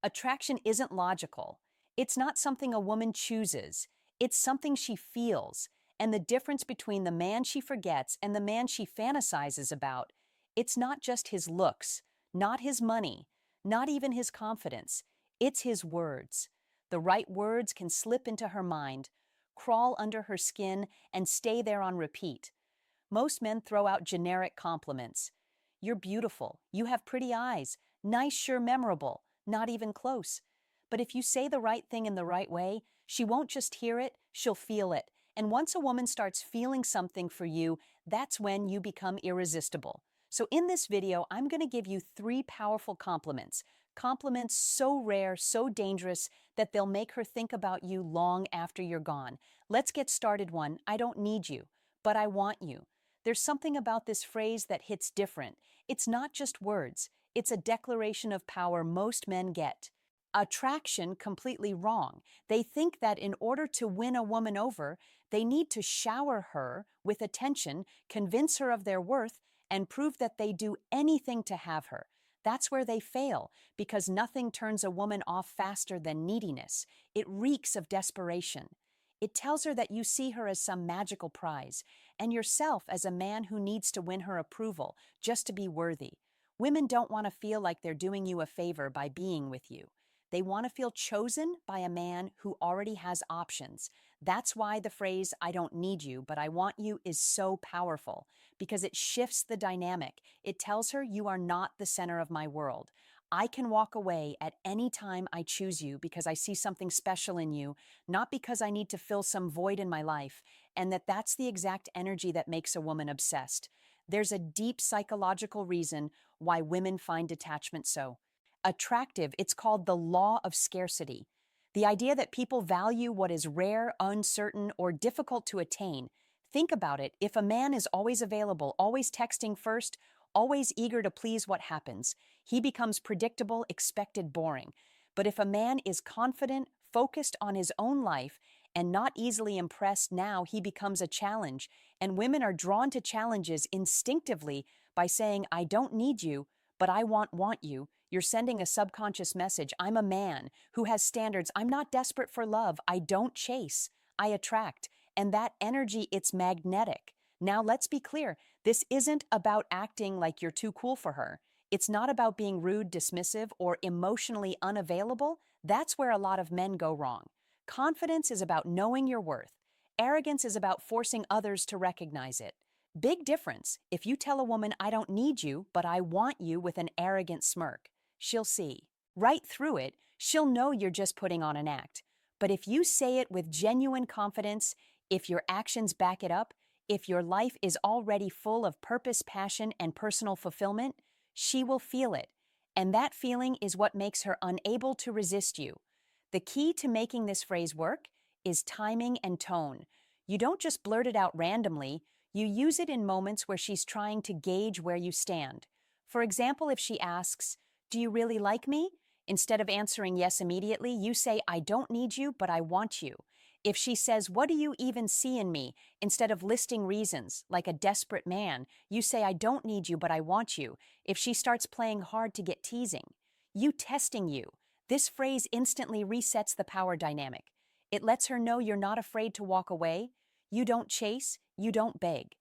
Attraction isn't logical. It's not something a woman chooses. It's something she feels. And the difference between the man she forgets and the man she fantasizes about, it's not just his looks, not his money, not even his confidence. It's his words. The right words can slip into her mind, crawl under her skin, and stay there on repeat. Most men throw out generic compliments. You're beautiful. You have pretty eyes. Nice, sure, memorable. Not even close. But if you say the right thing in the right way, she won't just hear it, she'll feel it. And once a woman starts feeling something for you, that's when you become irresistible. So in this video, I'm going to give you 3 powerful compliments. Compliments so rare, so dangerous, that they'll make her think about you long after you're gone. Let's get started. 1. I don't need you, but I want you. There's something about this phrase that hits different. It's not just words. It's a declaration of power most men get. Attraction completely wrong. They think that in order to win a woman over, they need to shower her with attention, convince her of their worth, and prove that they do anything to have her. That's where they fail, because nothing turns a woman off faster than neediness. It reeks of desperation. It tells her that you see her as some magical prize, and yourself as a man who needs to win her approval just to be worthy. Women don't want to feel like they're doing you a favor by being with you. They want to feel chosen by a man who already has options. That's why the phrase, I don't need you, but I want you, is so powerful, because it shifts the dynamic. It tells her you are not the center of my world. I can walk away at any time I choose you because I see something special in you, not because I need to fill some void in my life, and that's the exact energy that makes a woman obsessed. There's a deep psychological reason why women find detachment so attractive. It's called the law of scarcity. The idea that people value what is rare, uncertain, or difficult to attain. Think about it. If a man is always available, always texting first, always eager to please, what happens? He becomes predictable, expected, boring. But if a man is confident, focused on his own life, and not easily impressed, now he becomes a challenge. And women are drawn to challenges instinctively by saying, I don't need you, but I want you. You're sending a subconscious message. I'm a man who has standards. I'm not desperate for love. I don't chase. I attract. And that energy, it's magnetic. Now, let's be clear. This isn't about acting like you're too cool for her. It's not about being rude, dismissive, or emotionally unavailable. That's where a lot of men go wrong. Confidence is about knowing your worth. Arrogance is about forcing others to recognize it. Big difference. If you tell a woman, I don't need you, but I want you, with an arrogant smirk, she'll see right through it. She'll know you're just putting on an act. But if you say it with genuine confidence, if your actions back it up, if your life is already full of purpose, passion, and personal fulfillment, she will feel it. And that feeling is what makes her unable to resist you. The key to making this phrase work is timing and tone. You don't just blurt it out randomly. You use it in moments where she's trying to gauge where you stand. For example, if she asks, do you really like me? Instead of answering yes immediately, you say, I don't need you, but I want you. If she says, what do you even see in me? Instead of listing reasons, like a desperate man, you say, I don't need you, but I want you. If she starts playing hard to get teasing, you testing you. This phrase instantly resets the power dynamic. It lets her know you're not afraid to walk away. You don't chase, you don't beg.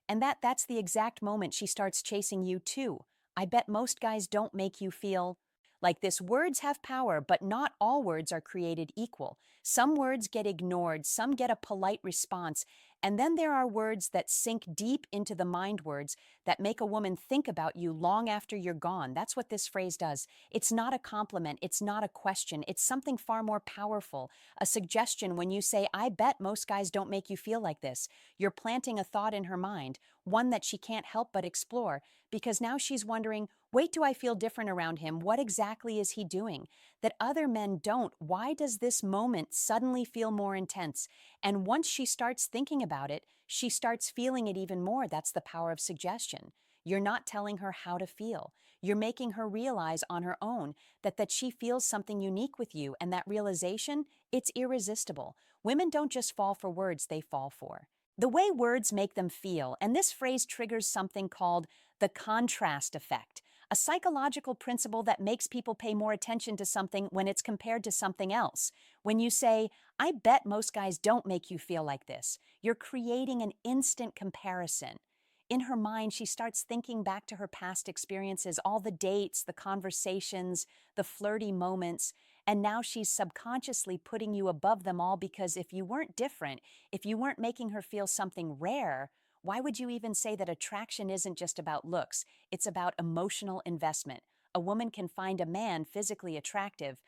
And that's the exact moment she starts chasing you too. I bet most guys don't make you feel like this. Words have power, but not all words are created equal. Some words get ignored, some get a polite response, and then there are words that sink deep into the mind, words that make a woman think about you long after you're gone. That's what this phrase does. It's not a compliment, it's not a question, it's something far more powerful. A suggestion. When you say, I bet most guys don't make you feel like this, you're planting a thought in her mind, one that she can't help but explore, because now she's wondering, wait, do I feel different around him? What exactly is he doing that other men don't? Why does this moment suddenly feel more intense? And once she starts thinking about it, she starts feeling it even more. That's the power of suggestion. You're not telling her how to feel. You're making her realize on her own that she feels something unique with you, and that realization, it's irresistible. Women don't just fall for words, they fall for the way words make them feel, and this phrase triggers something called the contrast effect. a psychological principle that makes people pay more attention to something when it's compared to something else. When you say, I bet most guys don't make you feel like this, you're creating an instant comparison. In her mind, she starts thinking back to her past experiences, all the dates, the conversations, the flirty moments, and now she's subconsciously putting you above them all because if you weren't different, if you weren't making her feel something rare, why would you even say that attraction isn't just about looks? It's about emotional investment. A woman can find a man physically attractive,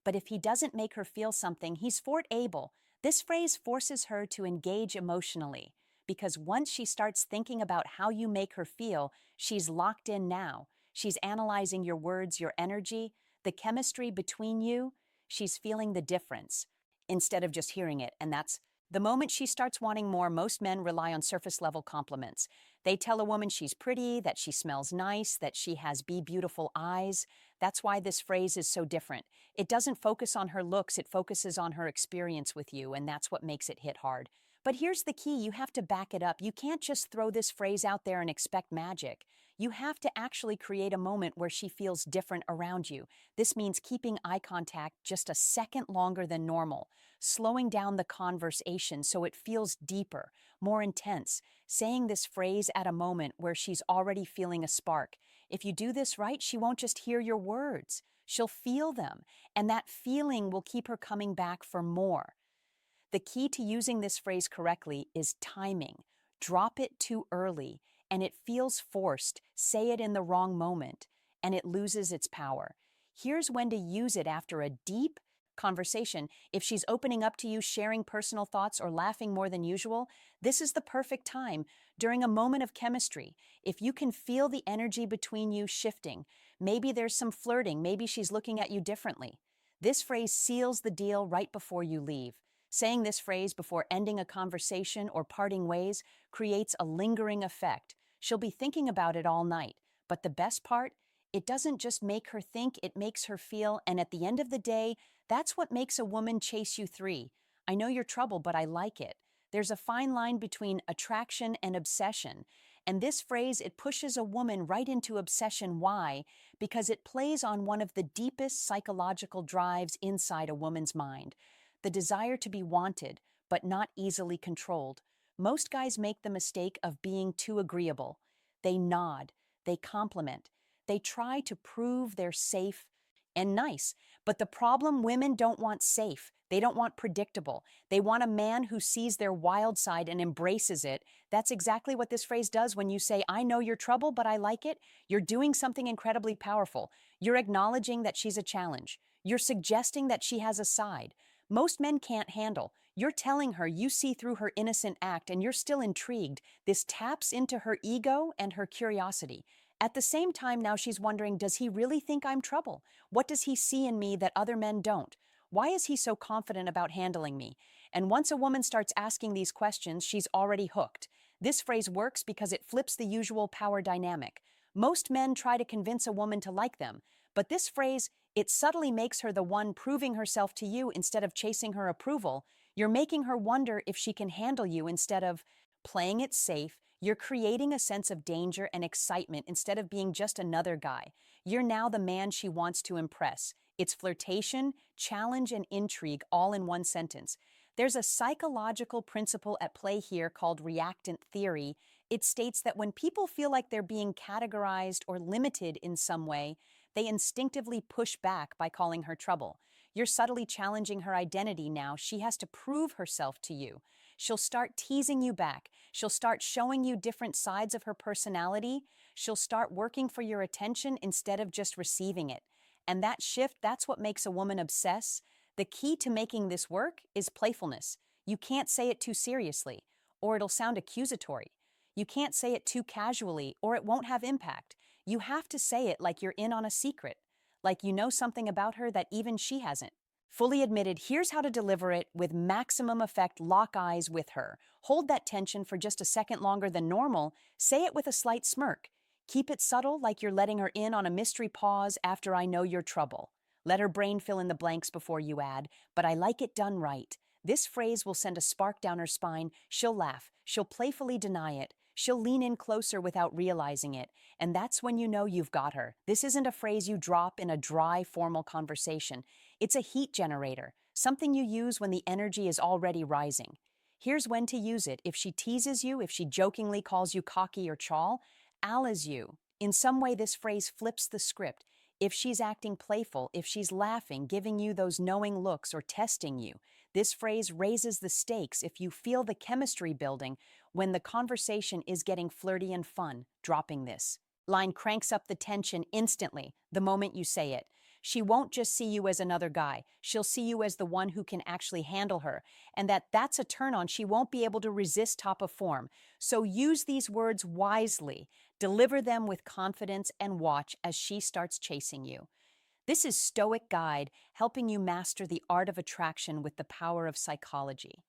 but if he doesn't make her feel something, he's able. This phrase forces her to engage emotionally because once she starts thinking about how you make her feel, she's locked in now. She's analyzing your words, your energy, the chemistry between you. She's feeling the difference instead of just hearing it. And that's the moment she starts wanting more. Most men rely on surface level compliments. They tell a woman she's pretty, that she smells nice, that she has beautiful eyes. That's why this phrase is so different. It doesn't focus on her looks, it focuses on her experience with you, and that's what makes it hit hard. But here's the key, you have to back it up. You can't just throw this phrase out there and expect magic. You have to actually create a moment where she feels different around you. This means keeping eye contact just a second longer than normal, slowing down the conversation so it feels deeper, more intense, saying this phrase at a moment where she's already feeling a spark. If you do this right, she won't just hear your words, she'll feel them, and that feeling will keep her coming back for more. The key to using this phrase correctly is timing. Drop it too early, and it feels forced. Say it in the wrong moment, and it loses its power. Here's when to use it after a deep conversation. If she's opening up to you, sharing personal thoughts, or laughing more than usual, this is the perfect time. During a moment of chemistry, if you can feel the energy between you shifting, maybe there's some flirting, maybe she's looking at you differently. This phrase seals the deal right before you leave. Saying this phrase before ending a conversation or parting ways creates a lingering effect. She'll be thinking about it all night. But the best part, it doesn't just make her think, it makes her feel, and at the end of the day, that's what makes a woman chase you three. I know you're trouble, but I like it. There's a fine line between attraction and obsession. And this phrase, it pushes a woman right into obsession. Why? Because it plays on one of the deepest psychological drives inside a woman's mind, the desire to be wanted, but not easily controlled. Most guys make the mistake of being too agreeable. They nod, they compliment, they try to prove they're safe and nice. But the problem, women don't want safe. They don't want predictable. They want a man who sees their wild side and embraces it. That's exactly what this phrase does when you say, I know you're trouble, but I like it. You're doing something incredibly powerful. You're acknowledging that she's a challenge. You're suggesting that she has a side most men can't handle. You're telling her you see through her innocent act and you're still intrigued. This taps into her ego and her curiosity. At the same time, now she's wondering, does he really think I'm trouble? What does he see in me that other men don't? Why is he so confident about handling me? And once a woman starts asking these questions, she's already hooked. This phrase works because it flips the usual power dynamic. Most men try to convince a woman to like them, but this phrase, it subtly makes her the one proving herself to you instead of chasing her approval. You're making her wonder if she can handle you instead of playing it safe. You're creating a sense of danger and excitement instead of being just another guy. You're now the man she wants to impress. It's flirtation, challenge, and intrigue all in one sentence. There's a psychological principle at play here called reactant theory. It states that when people feel like they're being categorized or limited in some way, they instinctively push back by calling her trouble. You're subtly challenging her identity now. She has to prove herself to you. She'll start teasing you back. She'll start showing you different sides of her personality. She'll start working for your attention instead of just receiving it. And that shift, that's what makes a woman obsess. The key to making this work is playfulness. You can't say it too seriously, or it'll sound accusatory. You can't say it too casually, or it won't have impact. You have to say it like you're in on a secret, like you know something about her that even she hasn't. Fully admitted, here's how to deliver it with maximum effect. Lock eyes with her. Hold that tension for just a second longer than normal. Say it with a slight smirk. Keep it subtle, like you're letting her in on a mystery pause after I know your trouble. Let her brain fill in the blanks before you add, but I like it done right. This phrase will send a spark down her spine. She'll laugh. She'll playfully deny it. She'll lean in closer without realizing it, and that's when you know you've got her. This isn't a phrase you drop in a dry, formal conversation. It's a heat generator, something you use when the energy is already rising. Here's when to use it. If she teases you, if she jokingly calls you cocky or chal, as you. In some way, this phrase flips the script. If she's acting playful, if she's laughing, giving you those knowing looks or testing you, this phrase raises the stakes. If you feel the chemistry building when the conversation is getting flirty and fun, dropping this line cranks up the tension instantly the moment you say it. She won't just see you as another guy. She'll see you as the one who can actually handle her. And that's a turn on she won't be able to resist top of form. So use these words wisely. Deliver them with confidence and watch as she starts chasing you. This is Stoic Guide, helping you master the art of attraction with the power of psychology.